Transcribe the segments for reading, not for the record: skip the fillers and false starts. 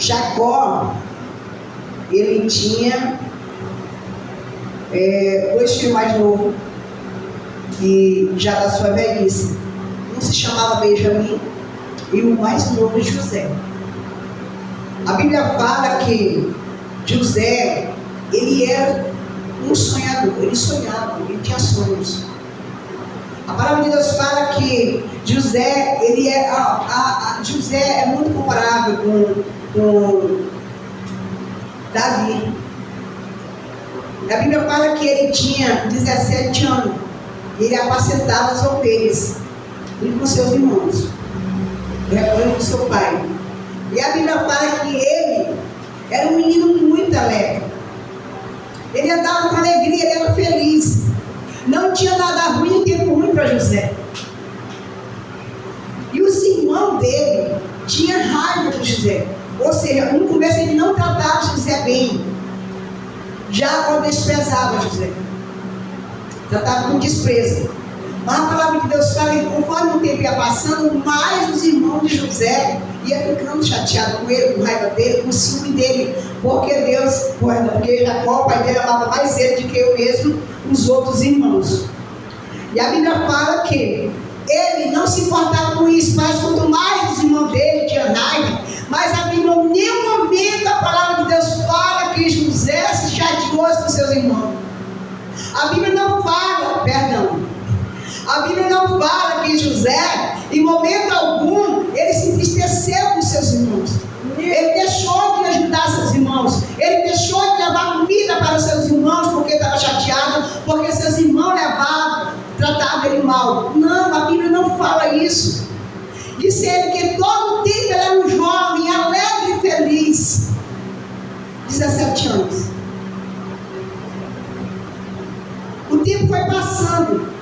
Jacó, ele tinha 2 filhos mais novos, que já da sua velhice. Um se chamava Benjamim e o mais novo José. A Bíblia fala que José, ele era um sonhador, ele sonhava, ele tinha sonhos. A palavra de Deus fala que José, José é muito comparável com Davi. A Bíblia fala que ele tinha 17 anos. Ele apacentava as ovelhas, ele com seus irmãos, rebanho do seu pai. E a Bíblia fala que ele era um menino muito alegre. Ele andava com alegria, ele era feliz. Não tinha nada ruim, tempo ruim para José. E os irmãos dele tinham raiva de José. Ou seja, no começo ele não tratava José bem. Jacó desprezava José. Tratava com desprezo. Mas a palavra de Deus fala que conforme o tempo ia passando, mais os irmãos de José iam ficando chateados com ele, com raiva dele, com ciúme dele. Porque Jacó, o pai dele, amava mais ele do que eu mesmo, os outros irmãos. E a Bíblia fala que ele não se importava com isso, mas quanto mais os irmãos dele tinham raiva, mas a Bíblia, em nenhum momento, a palavra de Deus fala que José se chateou com seus irmãos. A Bíblia não fala, a Bíblia não fala que José, em momento algum, ele se entristeceu com seus irmãos. Ele deixou de ajudar seus irmãos. Ele deixou de levar comida para os seus irmãos porque estava chateado, porque seus irmãos tratavam ele mal. Não, a Bíblia não fala isso. Disse ele que todo o tempo ele era um jovem, alegre e feliz. 17 anos. O tempo foi passando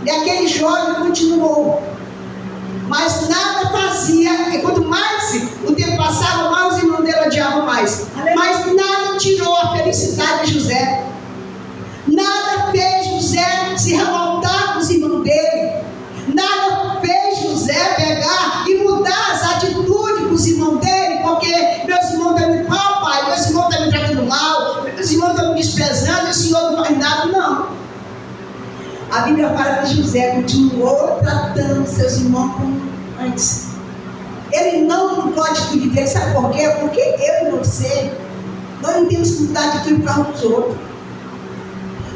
e aquele jovem continuou. Mas nada fazia, e quanto mais o tempo passava, mais os irmãos dele odiavam mais. Mas nada tirou a felicidade de José. Nada fez José se revoltar com os irmãos dele. Nada fez José pegar e mudar as atitudes com os irmãos dele, porque meus irmãos estão me mal, pai, meus irmãos estão me tratando mal, meus irmãos estão me desprezando, e o Senhor não faz nada, não. A Bíblia fala que José continuou tratando seus irmãos como antes. Ele não mudou a atitude dele, sabe por quê? Porque eu e você, nós não temos que mudar a atitude para uns dos outros.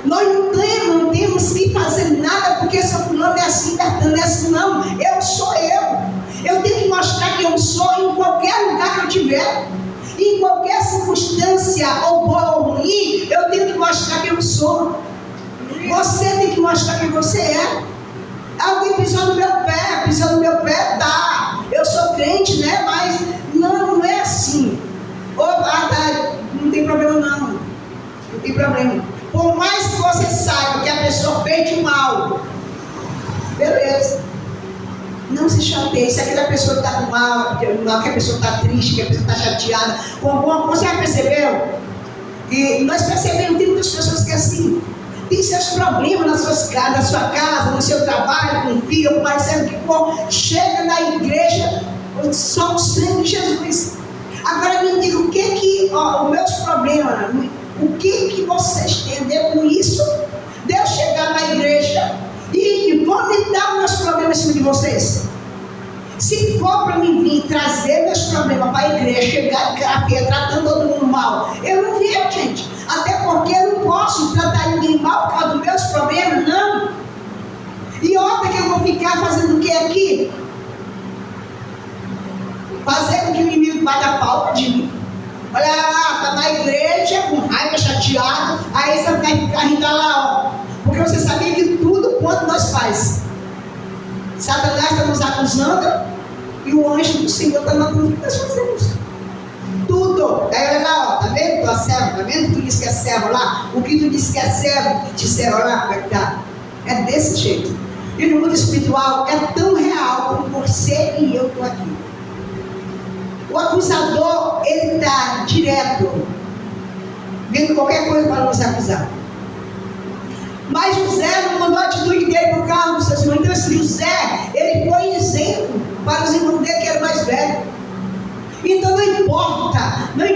Nós não temos que fazer nada porque seu fulano é assim, Bertano é assim, não. Eu sou eu. Eu tenho que mostrar que eu sou em qualquer lugar que eu estiver. Em qualquer circunstância, ou boa ou ruim, eu tenho que mostrar que eu sou. Você tem que mostrar quem você é. Alguém pisou no meu pé, tá. Eu sou crente, né? Mas não é assim. Não tem problema não. Não tem problema. Por mais que você saiba que a pessoa fez de mal, beleza. Não se chateie. Se aquela pessoa está com mal, que a pessoa está triste, que a pessoa está chateada, você já percebeu? E nós percebemos, tem muitas pessoas que é assim. Tem seus problemas na sua casa, no seu trabalho, com o filho, com o parceiro que for. Chega na igreja, só o sangue de Jesus. Agora me diga, os meus problemas, o que vocês têm a ver com isso? De eu chegar na igreja e vomitar os meus problemas em cima de vocês? Se for para mim vir trazer meus problemas para a igreja, chegar de terapia, tratando todo mundo mal, eu não vejo, gente. Até porque eu não posso tratar ninguém mal por causa dos meus problemas, não. E outra que eu vou ficar fazendo o que aqui? Fazendo que o inimigo bata pau de mim. Olha lá, tá na igreja, com raiva, chateado, aí você vai ficar rindo lá, ó. Porque você sabia que tudo quanto nós faz. Satanás está nos acusando e o anjo do Senhor está nos acusando o que nós fazemos. Tudo. Aí olha lá, ó, tá vendo? Tu é servo, tá vendo? Tu disse que é servo lá. O que tu disse que é servo, disseram lá, como é que tá? É desse jeito. E no mundo espiritual é tão real como você e eu estou aqui. O acusador, ele está direto, vendo qualquer coisa para nos acusar. Mas José não mandou a atitude dele por causa dos seus irmãos. Então esse José, ele foi exemplo para os irmãos dele que eram mais velhos. Então não importa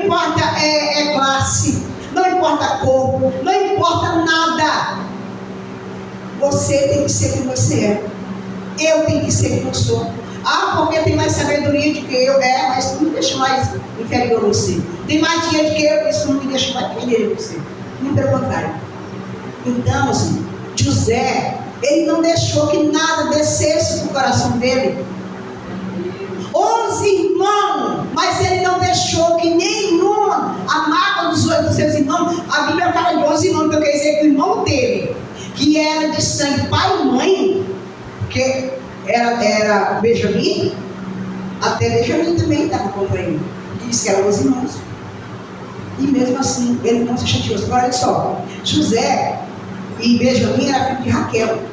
importa classe, não importa cor, não importa nada. Você tem que ser quem você é. Eu tenho que ser quem eu sou. Porque tem mais sabedoria do que eu. Mas não me deixa mais inferior a você. Tem mais dinheiro do que eu, isso não me deixa mais inferior a você. Muito pelo contrário. Então, assim, José, ele não deixou que nada descesse do coração dele. 11 irmãos, mas ele não deixou que nenhuma a mágoa dos seus irmãos. A Bíblia fala de 11 irmãos, então quer dizer que o irmão dele, que era de sangue pai e mãe, que era Benjamim, até Benjamim também estava contra ele, disse que eram 11 irmãos. E mesmo assim, ele não se chateou. Agora olha só, José e Benjamim eram filhos de Raquel.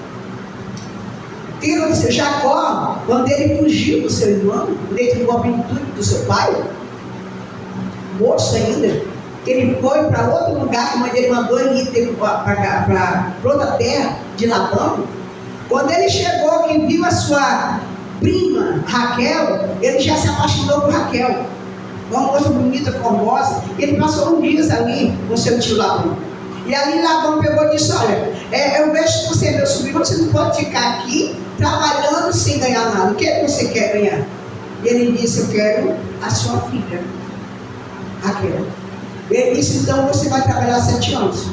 Jacó, quando ele fugiu do seu irmão, dentro do obitude do seu pai, moço ainda, ele foi para outro lugar que a mãe dele mandou ele ir para outra terra de Labão. Quando ele chegou, que viu a sua prima Raquel, ele já se apaixonou por Raquel, uma moça bonita, formosa. Ele passou uns dias ali com seu tio Labão. E ali Labão pegou e disse: olha, eu vejo que você é meu sobrinho, você não pode ficar aqui trabalhando sem ganhar nada. O que é que você quer ganhar? E ele disse: eu quero a sua filha, Raquel. Ele disse: então você vai trabalhar 7 anos.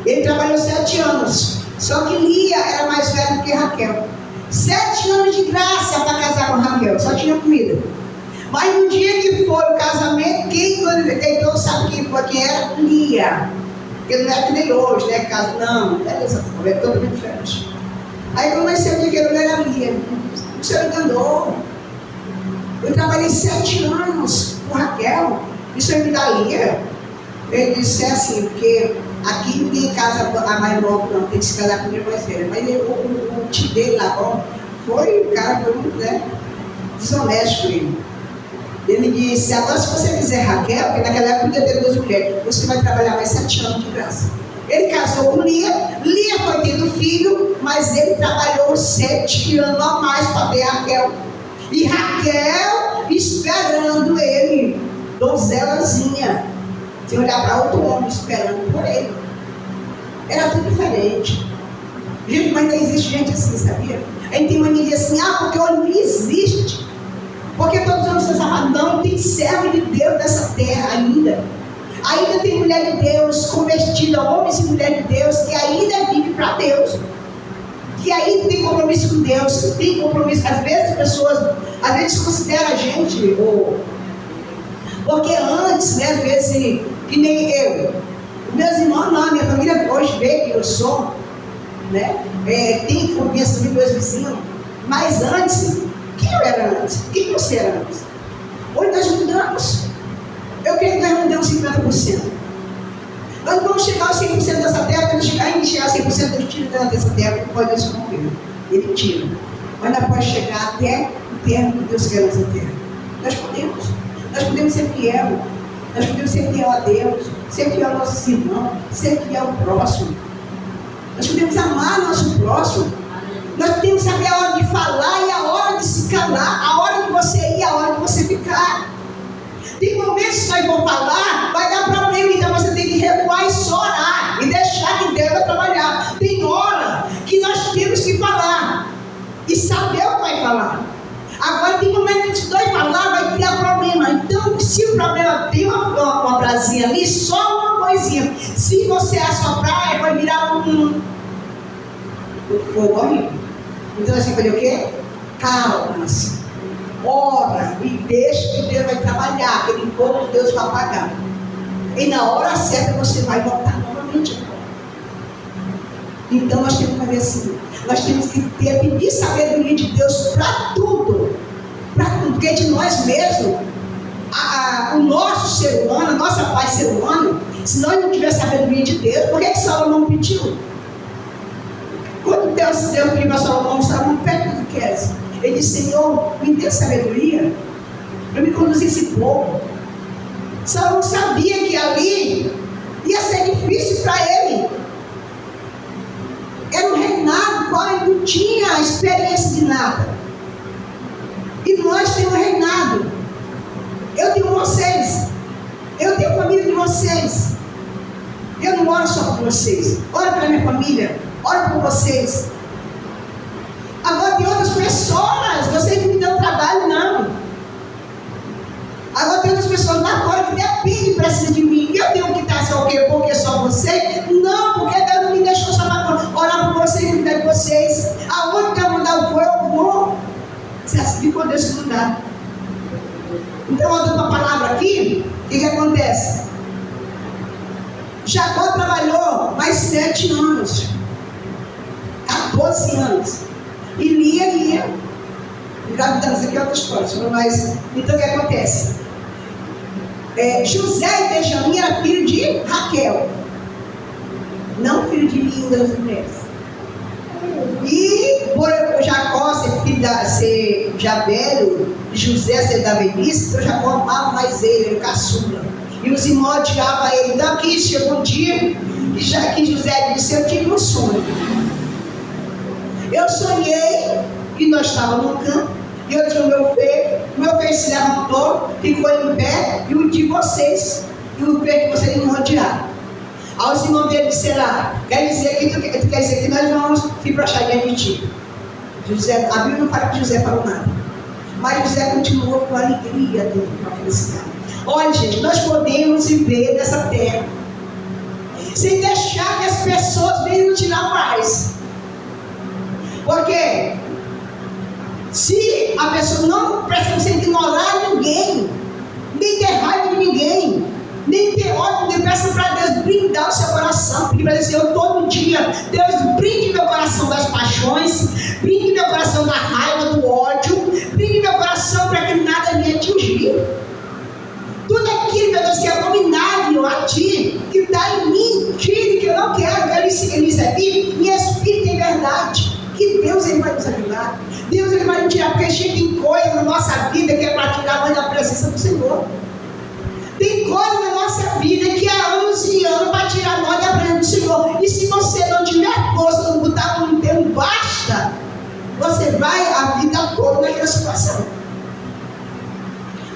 Ele trabalhou 7 anos. Só que Lia era mais velha do que Raquel. 7 anos de graça para casar com Raquel, só tinha comida. Mas no dia que foi o casamento, quem deitou sabe quem era? Lia. Porque não é que nem hoje, né? Não, é dessa forma, é totalmente diferente. Aí comecei a dizer que ele era Lia. O senhor enganou. Eu trabalhei 7 anos com Raquel. E o senhor me dá Lia? Ele disse assim, porque aqui ninguém casa a mais nova, não, tem que se casar com a mais velha. Mas o tio dele lá, o cara foi muito, desonesto com ele. Ele disse: agora se você quiser Raquel, porque naquela época podia ter 2 mulheres, você vai trabalhar mais 7 anos de graça. Ele casou com Lia, Lia foi tendo filho, mas ele trabalhou 7 anos a mais para ter Raquel. E Raquel esperando ele, donzelazinha, sem olhar para outro homem, esperando por ele. Era tudo diferente. Gente, mas não existe gente assim, sabia? A gente tem uma mania assim: porque olha, não existe. Porque todos os anos você fala: não, tem servo de Deus nessa terra ainda. Ainda tem mulher de Deus convertida, homens e mulheres de Deus, que ainda vive para Deus, que ainda tem compromisso com Deus, que tem compromisso. Às vezes as pessoas, consideram a gente, porque antes, às vezes, que nem eu, meus irmãos não, minha família hoje vê que eu sou, tem convivência com meus vizinhos, mas antes, quem eu era antes? Quem você era antes? Hoje nós mudamos. Eu creio que nós mudamos 50%. Nós vamos chegar aos 100% dessa terra. Quando chegar a chegar a 100% dos tiros dessa terra, ele pode Deus morrer. Ele tira. Mas nós podemos chegar até o termo que Deus quer nessa terra. Nós podemos. Nós podemos ser fiel. Nós podemos ser fiel a Deus, ser fiel aos nossos irmãos, ser fiel ao próximo. Nós podemos amar nosso próximo. Nós temos que saber a hora de falar e a hora de se calar, a hora de você ir e a hora de você ficar. Tem momentos que nós vamos falar, vai dar problema, então você tem que recuar e só orar e deixar que Deus vai trabalhar. Tem hora que nós temos que falar e saber o que vai falar. Agora tem momentos que se nós falar, vai criar problema. Então, se o problema tem uma brasinha ali, só uma coisinha. Se você assoprar, vai virar um fogo horrível. Então você vai fazer o quê? Calma-se, ora e deixa que Deus vai trabalhar, aquele fogo que Deus vai apagar. E na hora certa você vai voltar novamente. Então nós temos que fazer assim. Nós temos que pedir sabedoria de Deus para tudo. Para tudo. Porque de nós mesmos, o nosso ser humano, a nossa paz ser humano, se nós não tivermos sabedoria de Deus, por que Salomão pediu? Quando Deus pediu para Salomão pede o que tu queres. Ele disse: Senhor, me dê sabedoria para me conduzir esse povo. Salomão sabia que ali ia ser difícil para ele. Era um reinado qual ele não tinha experiência de nada. E nós temos um reinado. Eu tenho vocês, oro pela minha família, oro por vocês. Agora tem outras pessoas, vocês não me dão trabalho, não. Agora tem outras pessoas lá fora que dependem e precisam de mim. Eu tenho que estar só o quê? Porque só você? Não, porque Deus não me deixou só para orar por vocês e cuidar de vocês. Aonde Deus mandar eu vou. Se assim for Deus que mandar. Então, olhando para a palavra aqui, o que acontece? Jacó trabalhou mais 7 anos, 14 anos. E lia. Engravidando, isso aqui é outra história, mas então o que acontece? José e Benjamim eram filhos de Raquel, não filho de nenhuma das mulheres. E por Jacó ser já velho, José ser da velhice, então Jacó amava mais ele caçula. E os irmãos odiavam ele. Então aqui chegou um dia que José disse: eu tive um sonho. Eu sonhei que nós estávamos no campo, e eu tinha o meu filho se levantou, ficou em pé, e o de vocês, e o pé que vocês não odiaram. Aí os irmãos dele disseram: quer dizer que tu quer dizer que nós vamos se prostrar diante de ti. José, a Bíblia não fala que José falou nada, mas José continuou com a alegria dele, com a felicidade. Olha, gente, nós podemos viver nessa terra sem deixar que as pessoas venham tirar mais. Porque se a pessoa não precisa ignorar ninguém, nem ter raiva de ninguém, nem ter ódio, nem peça para Deus brindar o seu coração, porque vai dizer: eu todo dia, Deus brinde meu coração das paixões, brinde meu coração da raiva, do ódio, brinde meu coração para que nada me atingir. Tudo aquilo, meu Deus, que é abominável a ti, que está em mim, tire, que eu não quero, ele receber, me espírito em verdade. Que Deus ele vai nos ajudar. Deus ele vai nos tirar, porque tem coisa na nossa vida que é para tirar a mãe da presença do Senhor. Tem coisa na nossa vida que há anos e anos para tirar nós da presença do Senhor. E se você não tiver força, não botar um tempo, basta, você vai a vida toda naquela situação.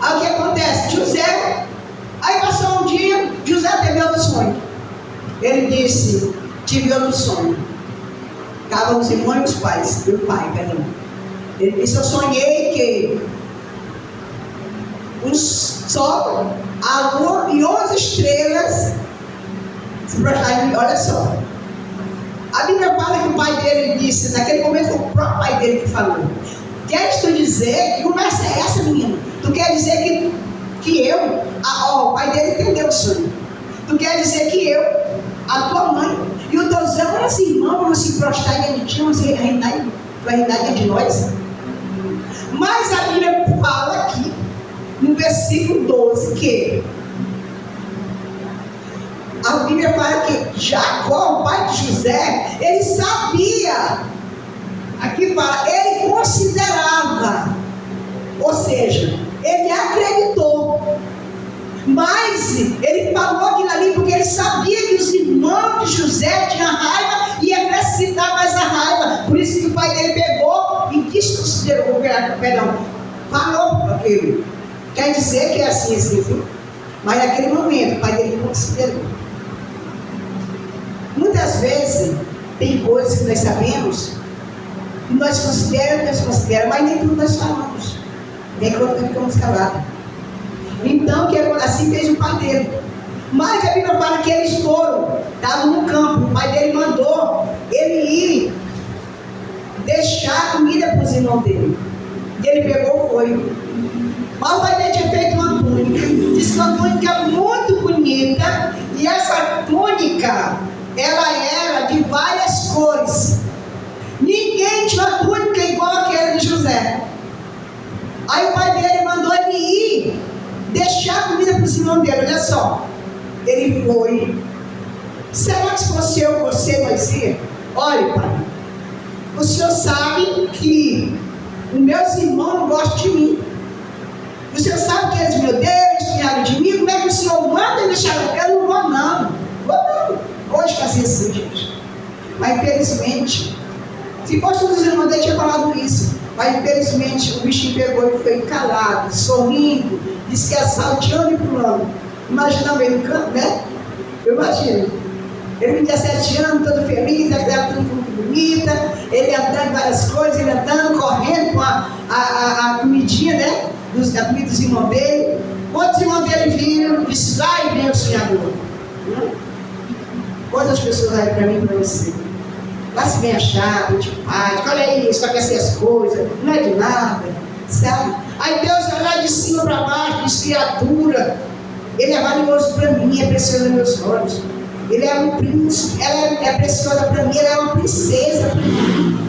Aí o que acontece? José, aí passou um dia, José teve outro sonho. Ele disse: tive outro sonho. Estavam os irmãos e os pais, e o pai, perdão. Ele disse: eu sonhei que o sol, a lua e 11 estrelas se prostraram. Olha só, a Bíblia fala que o pai dele disse, naquele momento foi o próprio pai dele que falou: queres tu dizer, que conversa é essa, menina? Tu quer dizer que eu, o pai dele entendeu o sonho. Tu quer dizer que eu, a tua mãe e os teus irmãos vão se prostrar diante de ti, vão se reinar diante de nós? Mas a Bíblia fala aqui, no versículo 12, que a Bíblia fala que Jacó, o pai de José, ele sabia, aqui fala, ele considerava, ou seja, ele acreditou, mas ele falou aquilo ali porque ele sabia que os irmãos de José tinham raiva e ia acrescentar mais a raiva. Por isso que o pai dele pegou e desconsiderou, falou aquilo. Quer dizer que é assim, viu? Mas naquele momento o pai dele considerou. Muitas vezes tem coisas que nós sabemos e nós consideramos, mas nem tudo nós falamos, nem quando nós ficamos calados. Então, assim fez o pai dele. Mas a Bíblia fala que eles foram, estavam no campo, o pai dele mandou ele ir deixar comida para os irmãos dele. E ele pegou e foi. Mas o pai dele tinha feito uma túnica, disse uma túnica muito bonita, e essa túnica, ela era de várias cores. Ninguém tinha uma túnica igual aquela de José. Aí o pai dele mandou ele ir deixar comida para o irmão dele. Olha só, ele foi. Será que se fosse eu, você vai ser? Olha, pai, o senhor sabe que os meus irmãos não gostam de mim. O senhor sabe que eles, meu Deus, tiraram de mim. Como é que o senhor manda deixar? Eu não vou, não. Vou não. Hoje fazia assim, gente. Mas infelizmente, se fosse os irmãos dele, tinha falado isso. Mas infelizmente o bichinho pegou e foi calado, sorrindo, disse que é salteando e pulando. Imagina meio no campo, né? Eu imagino. Ele com 17 anos, todo feliz, aquela tudo muito bonita, ele andando várias coisas, ele andando, correndo com a comidinha, né? A comida dos irmãos dele. Quantos irmãos dele viram? Disse, lá e vem o sonhador. Quantas pessoas aí para mim e para você? Lá se vem achado, de pai, olha aí, só quer ser as coisas, não é de nada, sabe? Aí Deus vai lá de cima para baixo, diz, criatura, ele é valioso para mim, é precioso nos meus olhos. Ele é um príncipe, ela é preciosa para mim, ela é uma princesa para mim.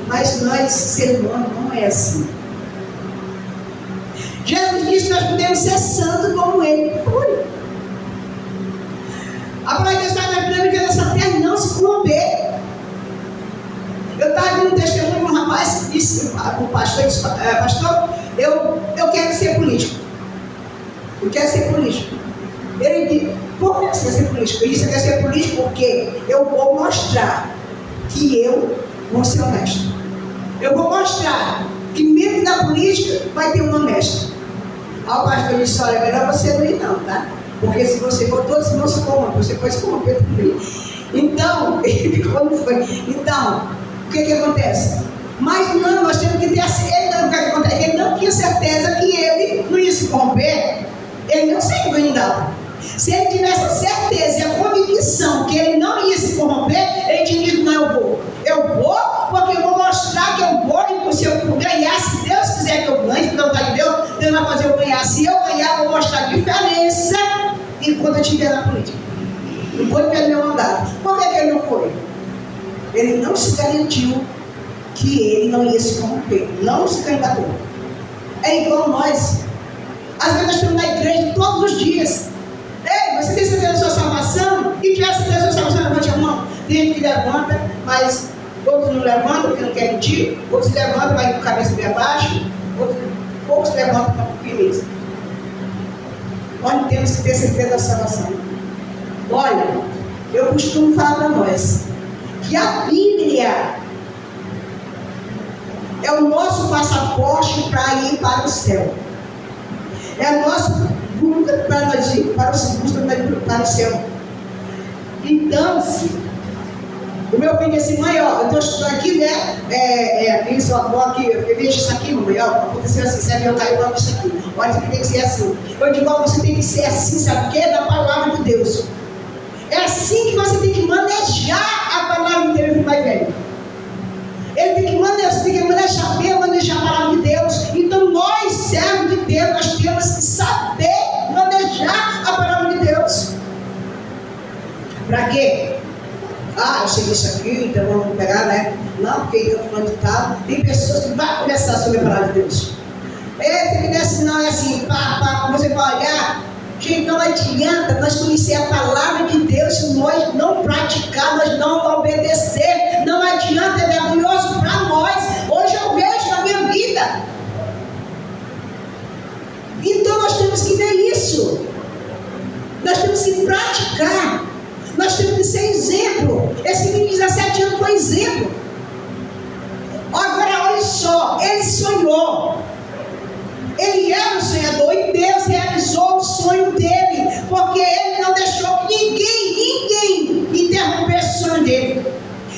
Mas nós, ser humano, não é assim. Jesus disse que nós podemos ser santos como ele foi. A palavra de Deus está na Bíblia que nessa terra não se corromper. Eu estava vendo um testemunho de um rapaz que disse para o pastor, pastor, eu quero ser político. Eu quero ser político. Ele disse, por que você quer ser político? Eu disse, eu quero ser político porque eu vou mostrar que eu vou ser honesto. Eu vou mostrar que mesmo na política vai ter um honesto. Aí o pastor disse, olha, melhor você não ir não, tá? Porque se você for, todos não se corrompem, você pode se corromper também. Então, como foi? Então, o que acontece? Mas não, nós temos que ter a certeza. Ele não tinha certeza que ele não ia se corromper. Ele não se enganava. Se ele tivesse a certeza e a convicção que ele não ia se corromper, ele tinha dito, não, eu vou. Eu vou porque eu vou mostrar que eu vou, e se eu ganhar, se Deus quiser que eu ganhe, se não está de Deus, Deus vai fazer eu ganhar. Se eu ganhar, eu vou mostrar a diferença enquanto eu estiver na política. Enquanto ele meu mandato. Por que ele não foi? Ele não se garantiu que ele não ia se corromper. Não se candidatou. É igual nós. Às vezes nós estamos na igreja todos os dias. Ei, você tem certeza da sua salvação? E tiver certeza da sua salvação, levante a mão. Tem gente que levanta, mas outros não levantam porque não querem mentir. Outros levantam, vai com a cabeça bem abaixo. Poucos levantam com firmeza. Nós temos que ter certeza da salvação. Olha, eu costumo falar para nós que a Bíblia é o nosso passaporte para ir para o céu. É a nossa luta para nós ir para o céu. Então, o meu filho disse, mãe, ó, eu estou estudando aqui, né? Isso, ó, aqui, eu vejo isso aqui, mãe, ó, aconteceu assim, sabe, eu caí logo isso aqui. Olha, isso aqui tem que ser assim. Eu digo, ó, você tem que ser assim, sabe o quê? Da palavra de Deus. É assim que você tem que manejar a palavra de Deus, mais velho. Ele tem que manejar, você tem que manejar a palavra de Deus. Então nós, servos de Deus, nós temos que saber manejar a palavra de Deus. Para quê? Ah, eu sei disso aqui, então vamos pegar, né? Não, porque estamos falando de tal. Tem pessoas que vão conversar sobre a palavra de Deus. Tem que descer, não é assim, você vai olhar. Gente, não adianta nós conhecer a palavra de Deus se nós não praticarmos, não obedecer. Não adianta, é vergonhoso para nós. Hoje eu vejo na minha vida. Então nós temos que ver isso. Nós temos que praticar. Nós temos que ser exemplo. Esse menino de 17 anos foi exemplo. Agora olha só, ele sonhou. Ele era um sonhador e Deus realizou o sonho dele, porque ele não deixou que ninguém interrompesse o sonho dele.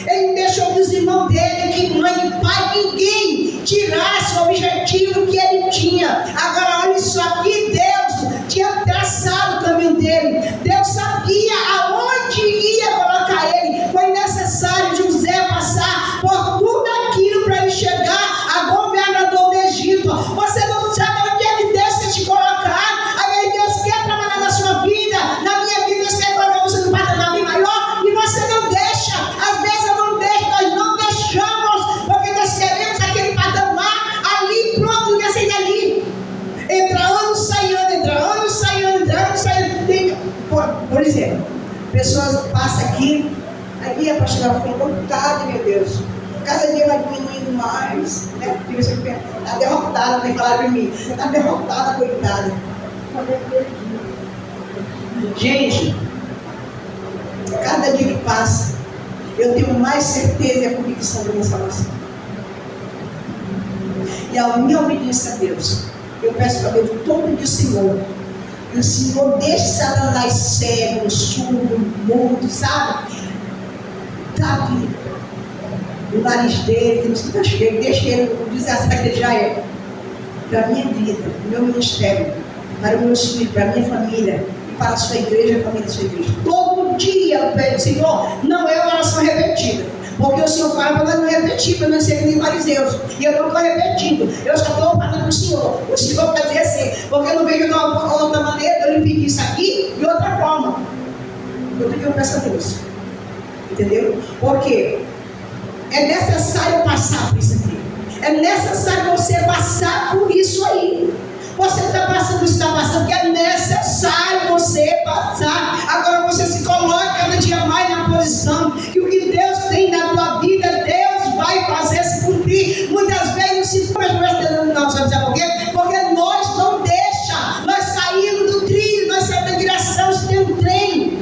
Ele não deixou que os irmãos dele, que mãe e pai, ninguém tirasse o objetivo que ele tinha. Agora olha isso aqui, Deus tinha traçado o caminho dele. Deus sabia aonde ia colocar ele. Foi necessário José passar por tudo aquilo para ele chegar a governador do Egito. Você não sabe onde é que Deus quer te colocar. Aí Deus quer trabalhar na sua vida, na minha vida. Deus quer colocar você no patamar bem maior e você não deixa. Às vezes eu não deixo, nós não deixamos, porque nós queremos aquele patamar ali, pronto, descer dali. Entra ano, sai ano, entra ano, sai ano, entra ano, sai ano. Por exemplo, pessoas passam aqui, aí a pastora falou, coitada, meu Deus. Cada dia vai diminuindo mais, né? Está derrotada, tem falado para mim. Está derrotada, coitada. Gente, cada dia que passa, eu tenho mais certeza e a convicção da minha salvação. E a minha obediência a Deus, eu peço para Deus todo dia, Senhor, E o Senhor deixa Satanás cego, surdo, mudo, sabe? Sabe? O nariz dele, que não se cheio, deixa ele desastre que ele já é. Para a minha vida, para o meu ministério, para os meus filhos, para a minha família, e para a sua igreja, a família da sua igreja. Todo dia eu peço, Senhor, não é uma oração repetida. Porque o Senhor fala para não repetir, para não ser nem fariseus. E eu não estou repetindo. Eu só estou falando para o Senhor. O Senhor vai dizer assim, porque eu não vejo de outra maneira, eu lhe pedi isso aqui de outra forma. Todo dia eu peço a Deus. Entendeu? Porque é necessário passar por isso aqui. É necessário você passar por isso aí. Você está passando, está passando, porque é necessário você passar. Agora você se coloca cada dia mais na posição que o que Deus tem na tua vida, Deus vai fazer se cumprir. Muitas vezes não se não sabe por quê? Porque nós não deixamos, nós saímos do trilho, nós saímos da direção, se tem um trem.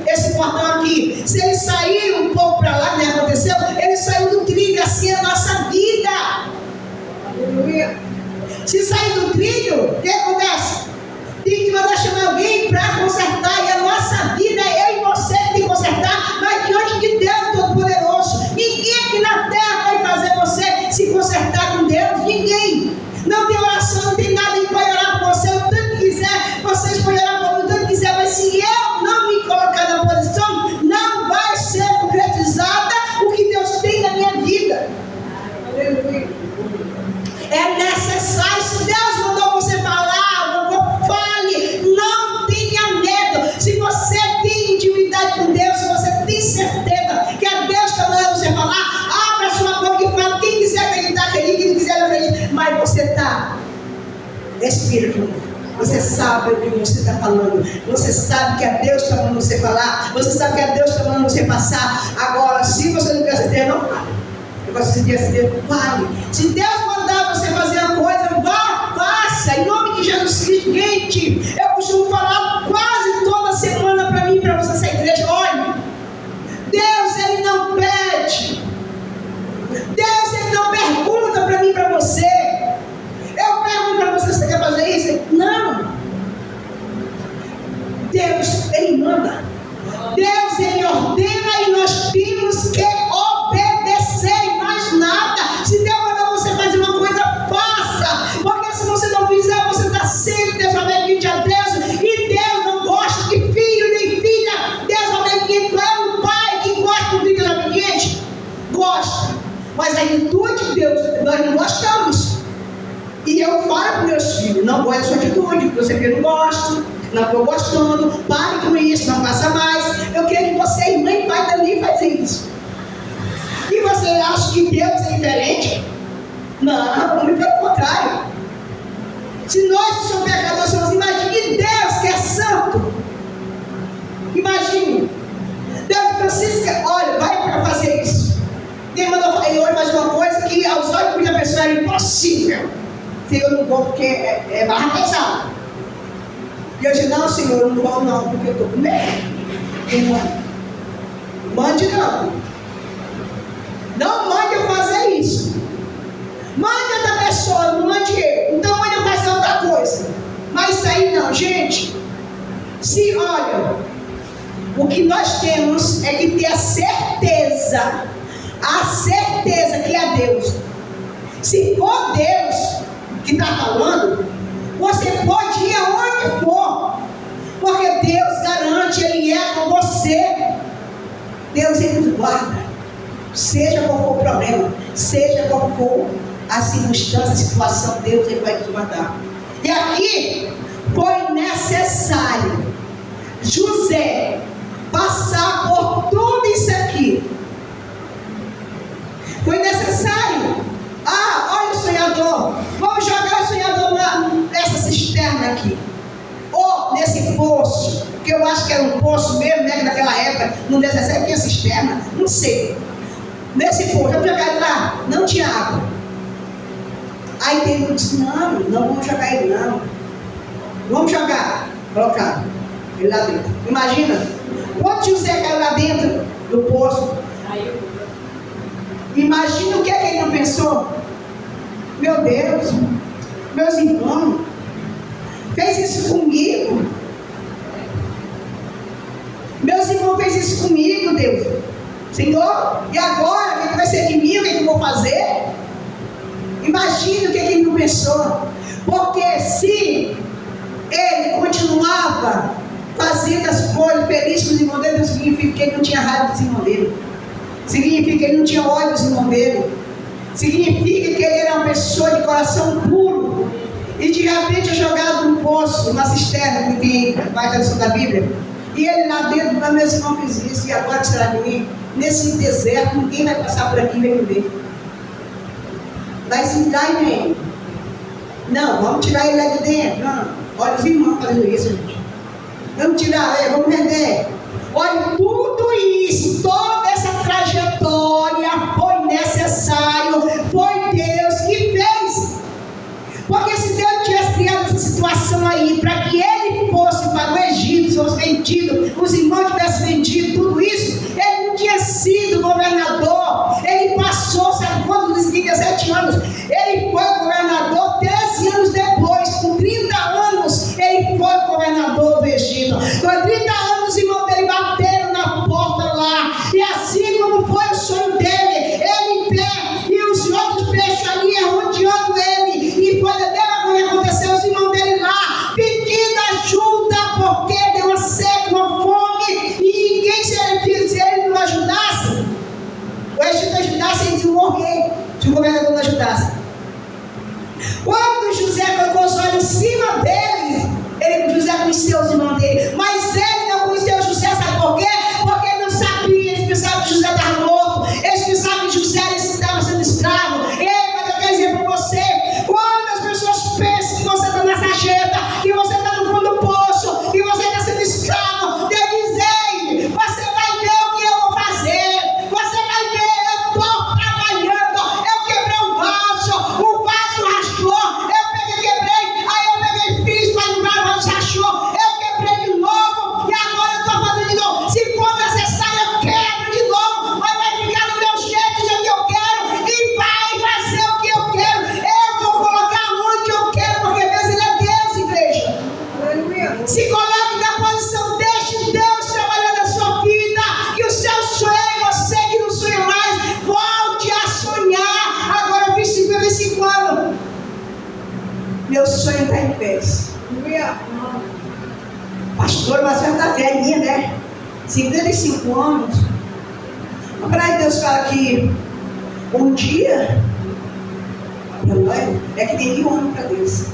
Esse portão aqui, se ele sair um pouco para lá, que aconteceu, ele saiu do trilho, assim é a nossa vida. Aleluia. Se sair do trilho, o que acontece? Tem que mandar chamar alguém para consertar. E a nossa vida, eu e você que tem que consertar, mas diante de Deus Todo-Poderoso. Ninguém aqui na terra vai fazer você se consertar com Deus. Ninguém. Não tem oração, não tem nada que pode orar por você. O tanto que quiser, vocês podem orar por mim o tanto que quiser. Mas se eu não me colocar na posição, não vai ser concretizada o que Deus tem na minha vida. Aleluia. É necessário, se Deus mandou você falar, fale, não tenha medo. Se você tem intimidade com Deus, se você tem certeza que é Deus que está mandando você falar, abra sua boca e fala. Quem quiser acreditar, acredite, quem não quiser, não acredite. Mas você está, Espírito, você sabe o que você está falando. Você sabe que é Deus que está mandando você falar. Você sabe que é Deus que está mandando você passar. Agora, se você não quer certeza, não fale. Se Deus fale. Se Deus mandar você fazer a coisa, vá, faça. Em nome de Jesus Cristo. Gente, eu costumo falar quase toda semana para mim, para você, essa igreja. Olha, Deus, Ele não pede. Deus, Ele não pergunta para mim, para você. Eu pergunto para você, você quer fazer isso? Não. Deus, Ele manda. Deus, Ele ordena e nós temos que obedecer e mais nada. Se Deus mandar você fazer uma coisa, faça. Porque se você não fizer, você está sempre desobediente a Deus. E Deus não gosta de filho nem filha desobediente. Não é um pai que gosta de filho desobediente. Gosta. Mas a atitude de Deus, nós não gostamos. E eu falo para os meus filhos, não gosto da sua atitude, porque eu sei que eu não gosto, não estou gostando, pare com isso, não faça mais. Eu quero que você, mãe e pai, também façam isso. E você acha que Deus é diferente? Não, muito pelo contrário. Se nós que somos pecadores, somos, imagine Deus que é santo. Imagine. Deus Francisco, olha, vai para fazer isso. Quem mandou fazer hoje faz uma coisa que aos olhos da pessoa é impossível. Eu não vou porque é barra pesada. E eu disse, não, Senhor, eu não vou não, porque eu estou com medo. Mande não. Não mande eu fazer isso. Mande outra pessoa, não mande eu. Então mande eu fazer outra coisa. Mas isso aí não, gente. Se olha, o que nós temos é que ter a certeza que é Deus. Se for Deus que está falando, você pode ir aonde for, porque Deus garante, Ele é com você. Deus, Ele nos guarda, seja qual for o problema, seja qual for a circunstância, a situação, Deus, Ele vai nos guardar. E aqui foi necessário José passar por tudo isso aqui. Foi necessário. Olha o sonhador. Vamos jogar o sonhador nessa cisterna aqui. Ou nesse poço. Que eu acho que era um poço mesmo, né? Naquela época, no deserto tinha cisterna. Não sei. Nesse poço, vamos jogar ele lá. Não tinha água. Aí ele disse, não vamos jogar ele não. Vamos jogar. Colocar ele lá dentro. Imagina. Quando José caiu lá dentro do poço. Imagina o que é que ele não pensou. Meu Deus, meus irmãos, isso comigo. Meus irmãos fez isso comigo, Deus. Senhor, e agora? O que vai ser de mim? O que eu vou fazer? Imagina o que ele não pensou. Porque se ele continuava fazendo as coisas felizes com os irmãos dele, não significa que ele não tinha raiva dos irmãos dele. Significa que ele não tinha ódio dos irmãos dele. Significa que ele era uma pessoa de coração puro. E de repente é jogado num poço, numa cisterna, que vai na lição da Bíblia. E ele lá dentro, mas meus irmãos fez isso, e agora que será de mim? Nesse deserto, ninguém vai passar por aqui e vai me ver. Vai se dar e vem. Não, vamos tirar ele lá de dentro. Não, olha os irmãos fazendo isso, gente. Vamos tirar ele, vamos vender. Olha, tudo isso, toda essa trajetória foi necessário, foi Deus que fez. Porque se Deus tivesse criado essa situação aí, para que ele fosse para o Egito, fosse vendido, os irmãos tivessem vendido tudo isso, ele não tinha sido governador. Ele passou, sabe quantos? 17 anos. Ele foi governador 13 anos depois, com 30 anos, ele foi governador do Egito. Com 30 anos, os irmãos dele bateram na porta lá, e assim como foi o sonho dele, ele em pé, e os outros peixes ali rodeando ele, e foi da mesma coisa que aconteceu, os irmãos dele lá, pedindo ajuda, porque deu uma sede, uma fome, e ninguém se ele não ajudasse, o Egito ajudasse, eles iam morrer, se o governador não ajudasse. Quando José colocou os olhos em cima dele, José conheceu os irmãos dele, mas ele não conheceu José, sabe por quê? Porque ele não sabia, eles pensavam que José estava morto, eles pensavam que José estava sendo escravo. Mas eu quero dizer para você, quando as pessoas pensam que você está na sarjeta, que você está no fundo do poço, que você está sendo escravo, Deus diz: ei, você vai ver o que eu vou fazer, você vai ver, eu estou trabalhando, eu quebrei o vaso rachou, eu quebrei, aí eu peguei, fiz para livrar o vaso rachou, eu quebrei de novo, e agora eu estou fazendo de novo. Se for necessário, eu quebro de novo, mas vai ficar do meu jeito, do jeito que eu quero, e vai fazer o que eu quero. Eu vou colocar onde eu quero, porque Deus, ele é Deus, igreja. Se coloque na posição, deixe Deus trabalhar na sua vida, que o seu sonho é você que não sonha mais, volte a sonhar. Agora eu fiz 55 anos, meu sonho está em pé. Pastor, mas você está velhinha, né? 55 anos. Para Deus fala que um dia é que tem 1 ano para Deus.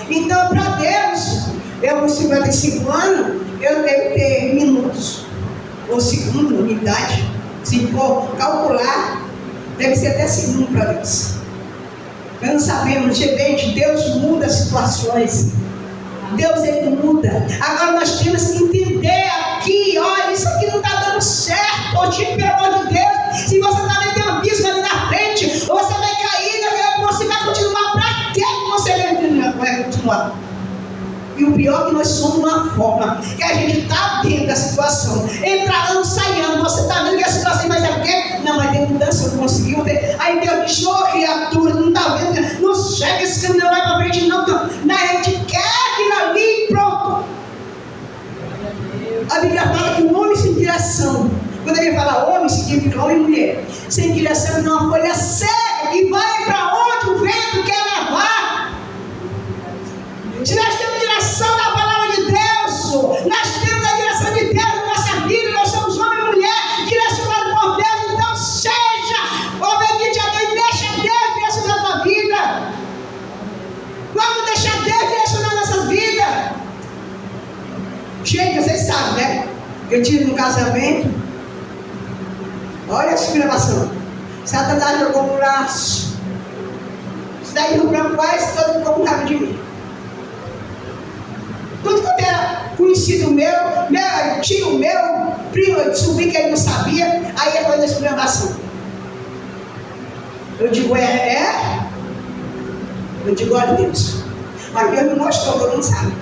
Então, para Deus, eu com 55 anos, eu devo ter minutos, ou segundo, unidade. Se for calcular, deve ser até segundo para Deus. Nós não sabemos, gente, Deus muda as situações. Deus, ele muda. Agora nós temos que entender aqui, olha, isso aqui não está dando certo. Hoje, pelo amor de Deus, se você está metendo um abismo ali na frente, você vai cair, você vai continuar. Para que você vai continuar? E o pior é que nós somos uma forma que a gente está dentro da situação, entrando, saindo, você está vendo que a situação vai ser o quê? Não, mas tem mudança, não conseguiu ver. Aí Deus diz: ô criatura, não está vendo? Não chega, esse caminho não vai para frente, não. A gente quer aquilo ali e pronto. A Bíblia fala que o homem sem direção, quando ele fala homem, significa homem e mulher, sem direção é uma folha seca que vai para onde o vento quer levar. Se nós temos direção da palavra de Deus, nós temos a direção de Deus na nossa vida, nós somos homem e mulher direcionados por Deus. Então seja obediente a Deus, deixa Deus direcionar a tua vida. Vamos deixar Deus direcionar nossas vidas. Gente, vocês sabem, né? Eu tive um casamento, olha essa gravação, Satanás jogou um laço, isso daí no branco quase todo ficou com raiva de mim. Tudo que era conhecido meu tio meu, primo, eu descobri que ele não sabia, aí ele foi na esculhambação. Eu digo, eu digo, olha Deus, mas Deus me mostrou, todo mundo sabe.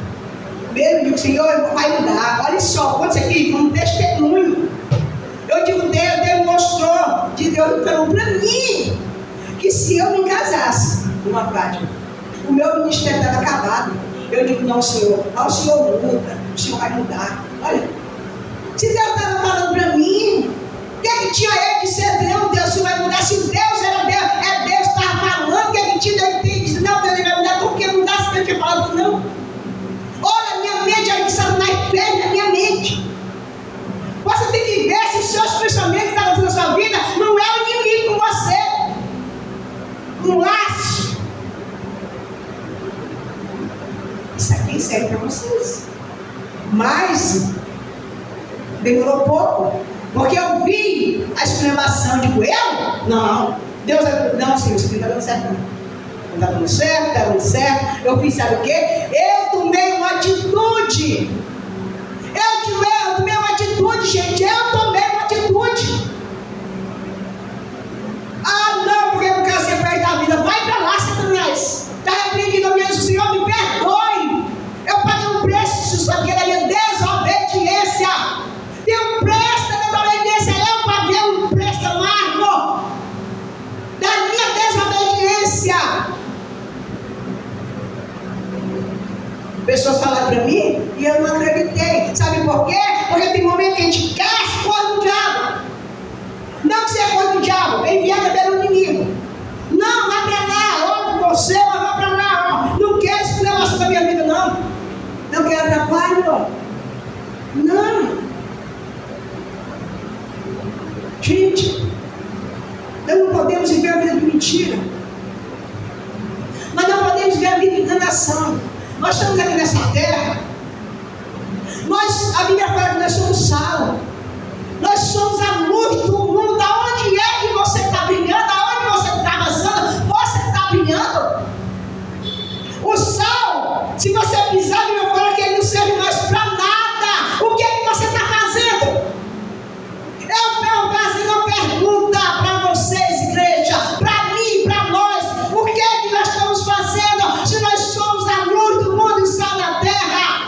Mesmo eu digo, Senhor, vai mudar, olha só, conta isso aqui, um testemunho. Eu digo, Deus mostrou, Deus falou para mim, que se eu me casasse, uma prática, o meu ministério estava acabado. Eu digo, não, Senhor. Ah, o Senhor muda. O Senhor vai mudar. Olha, se Deus estava falando para mim, o que tinha ele de ser Deus? Deus, o Senhor vai mudar. Se Deus era Deus, Deus que estava falando, o que tinha ele de não, Deus vai mudar. Por que mudar se Deus tinha falado não? Olha, a minha mente, olha que Satanás perde a minha mente. Você tem que ver se os seus pensamentos estão na sua vida, não é o inimigo com você. Um laço. Isso aqui serve para vocês. Mas demorou pouco, porque eu vi a exclamação, digo, eu? Não, Deus, não, Senhor, isso não está dando certo, não está dando certo, está dando certo. Eu fiz, sabe o quê? Eu tomei uma atitude. Eu tomei uma atitude, gente. Eu tomei uma atitude. Ah, não, porque eu não quero ser perto da vida. Vai para lá, Satanás. Está repreendido, meu Deus, Senhor, me perdoe. Eu paguei um preço disso aqui, da minha desobediência. Tem um preço da desobediência. Eu paguei um preço amargo da minha desobediência. Pessoas falaram para mim e eu não acreditei. Sabe por quê? Porque tem momento que a gente quer as coisas do diabo. Não que seja coisa do diabo, é enviada pelo inimigo. Não, vai para lá, oro por você, mas vai para lá. Ó. Não quero esse negócio da minha vida, não. Não quero trabalho. Não. Gente, nós não podemos viver a vida de mentira. Mas não podemos viver a vida de enganação. Nós estamos aqui nessa terra. A Bíblia fala que nós somos sal. Nós somos a luz do mundo. Aonde é que você está brilhando? Aonde você está avançando? Você está brilhando? O sal, se você pisar, a Bíblia fala que ele não serve mais para nada. O que é que você está fazendo? Eu fazendo uma pergunta para vocês, igreja, para mim, para nós. O que é que nós estamos fazendo se nós somos a luz do mundo e sal da terra?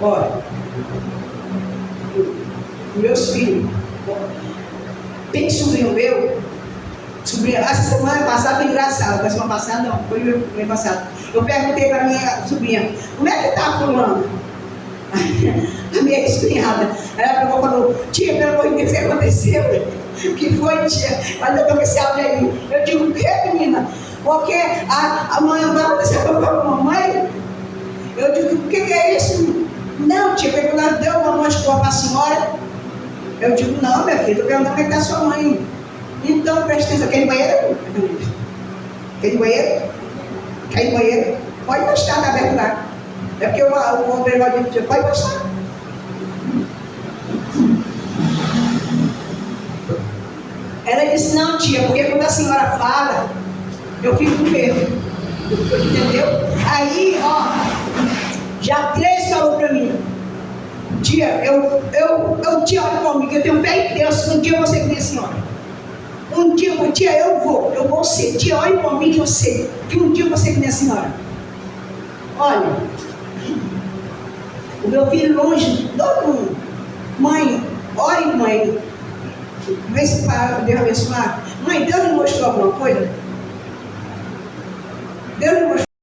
Olha, meus filhos, tem sobrinho meu, essa semana passada foi engraçado, a semana passada não, foi o mês passado. Eu perguntei para minha sobrinha, como é que está fulano? A minha espinhada. Ela falou, tia, pelo amor de Deus, o que aconteceu? O que foi, tia? Mas eu estou com esse áudio aí. Eu digo, o que, menina? Porque a mãe vai acontecer com a mamãe. Eu digo, o que é isso? Não, tia, porque ela deu uma noite boa para a senhora. Eu digo, não, minha filha, eu perguntando como é que está sua mãe. Então, presta atenção, quer ir no banheiro? Quer ir no banheiro? Quer ir no banheiro? Pode gostar, está aberto lá. É porque o operador disse, pode gostar. Ela disse, não, tia, porque quando a senhora fala, eu fico com medo. Entendeu? Aí, ó, já 3 falou para mim, tia, eu te olho comigo, eu tenho fé em Deus, um dia eu vou ser que nem a senhora. Um dia, tia, eu vou ser, tia, olhe comigo que eu sei, que um dia eu vou ser que nem a senhora. Olha, o meu filho longe, todo mundo, mãe, ore, mãe, vê se Deus abençoar. Mãe, Deus me mostrou alguma coisa? Deus me mostrou.